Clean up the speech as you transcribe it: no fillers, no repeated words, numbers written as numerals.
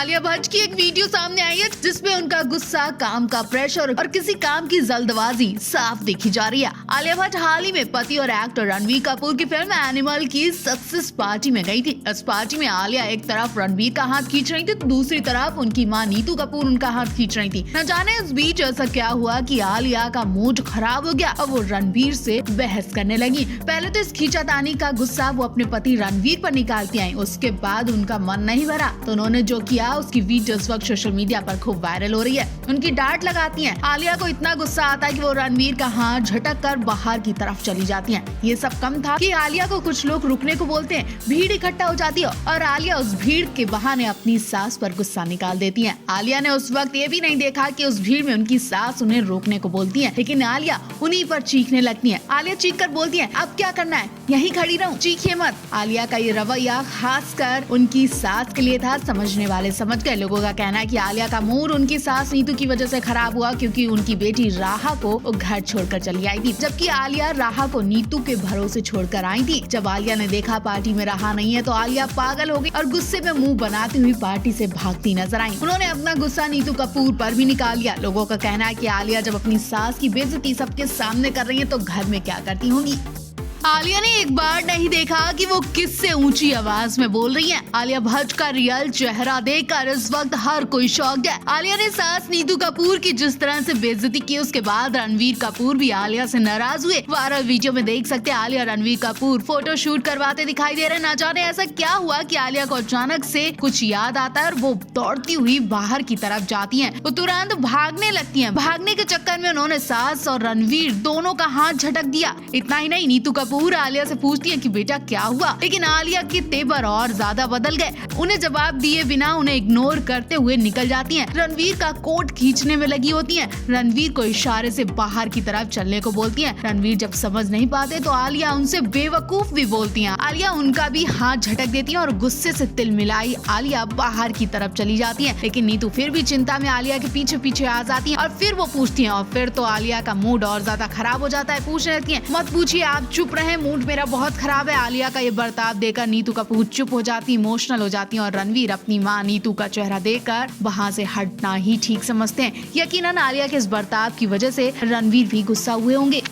आलिया भट्ट की एक वीडियो सामने आई है जिसमें उनका गुस्सा, काम का प्रेशर और किसी काम की जल्दबाजी साफ देखी जा रही है। आलिया भट्ट हाल ही में पति और एक्टर रणवीर कपूर की फिल्म एनिमल की सक्सेस पार्टी में गई थी। इस पार्टी में आलिया एक तरफ रणवीर का हाथ खींच रही थी तो दूसरी तरफ उनकी मां नीतू कपूर उनका हाथ खींच रही थी। न जाने इस बीच ऐसा क्या हुआ कि आलिया का मूड खराब हो गया और वो रणवीर से बहस करने लगी। पहले तो इस खींचातानी का गुस्सा वो अपने पति रणवीर पर निकालती आई, उसके बाद उनका मन नहीं भरा तो उन्होंने जो किया उसकी वीडियो इस वक्त सोशल मीडिया पर खूब वायरल हो रही है। उनकी डांट लगाती हैं। आलिया को इतना गुस्सा आता है कि वो रणवीर का हाथ झटक कर बाहर की तरफ चली जाती हैं। ये सब कम था कि आलिया को कुछ लोग रुकने को बोलते हैं, भीड़ इकट्ठा हो जाती है और आलिया उस भीड़ के बहाने अपनी सास पर गुस्सा निकाल देती है। आलिया ने उस वक्त ये भी नहीं देखा कि उस भीड़ में उनकी सास उन्हें रोकने को बोलती है, लेकिन आलिया उन्हीं पर चीखने लगती है। आलिया चीख कर बोलती है, अब क्या करना है, यहीं खड़ी रहूं, चीखिए मत। आलिया का ये रवैया खासकर उनकी सास के लिए था। समझने वाले समझ गए। लोगों का कहना है कि आलिया का मूड उनकी सास नीतू की वजह से खराब हुआ क्योंकि उनकी बेटी राहा को घर छोड़कर चली आई थी, जबकि आलिया राहा को नीतू के भरोसे छोड़कर आई थी। जब आलिया ने देखा पार्टी में राहा नहीं है तो आलिया पागल हो गई और गुस्से में मुंह बनाती हुई पार्टी से भागती नजर आई। उन्होंने अपना गुस्सा नीतू कपूर पर भी निकाल लिया। लोगों का कहना है कि आलिया जब अपनी सास की बेइज्जती सबके सामने कर रही है तो घर में क्या करती होंगी। आलिया ने एक बार नहीं देखा कि वो किससे ऊंची आवाज में बोल रही हैं। आलिया भट्ट का रियल चेहरा देखकर इस वक्त हर कोई शॉक्ड है। आलिया ने सास नीतू कपूर की जिस तरह से बेइज्जती की उसके बाद रणवीर कपूर भी आलिया से नाराज हुए। वायरल वीडियो में देख सकते हैं आलिया रणवीर कपूर फोटो शूट करवाते दिखाई दे रहे हैं। ना जाने ऐसा क्या हुआ कि आलिया को अचानक से कुछ याद आता है और वो दौड़ती हुई बाहर की तरफ जाती है। वो तुरंत भागने लगती है। भागने के चक्कर में उन्होंने सास और रणवीर दोनों का हाथ झटक दिया। इतना ही नहीं, नीतू कपूर आलिया से पूछती है कि बेटा क्या हुआ, लेकिन आलिया के तेवर और ज्यादा बदल गए। उन्हें जवाब दिए बिना उन्हें इग्नोर करते हुए निकल जाती हैं। रणवीर का कोट खींचने में लगी होती हैं। रणवीर को इशारे से बाहर की तरफ चलने को बोलती हैं। रणवीर जब समझ नहीं पाते तो आलिया उनसे बेवकूफ भी बोलती हैं। आलिया उनका भी हाथ झटक देती है और गुस्से से तिल मिलाई आलिया बाहर की तरफ चली जाती है। लेकिन नीतू फिर भी चिंता में आलिया के पीछे पीछे आ जाती है और फिर वो पूछती है और फिर तो आलिया का मूड और ज्यादा खराब हो जाता है। पूछने लगती है, मत पूछिए, आप चुप रहे, मूड मेरा बहुत खराब है। आलिया का ये बर्ताव देखकर नीतू कपूर चुप हो जाती, इमोशनल हो जाती है और रणवीर अपनी मां नीतू का चेहरा देखकर वहां से हटना ही ठीक समझते हैं। यकीनन आलिया के इस बर्ताव की वजह से रणवीर भी गुस्सा हुए होंगे।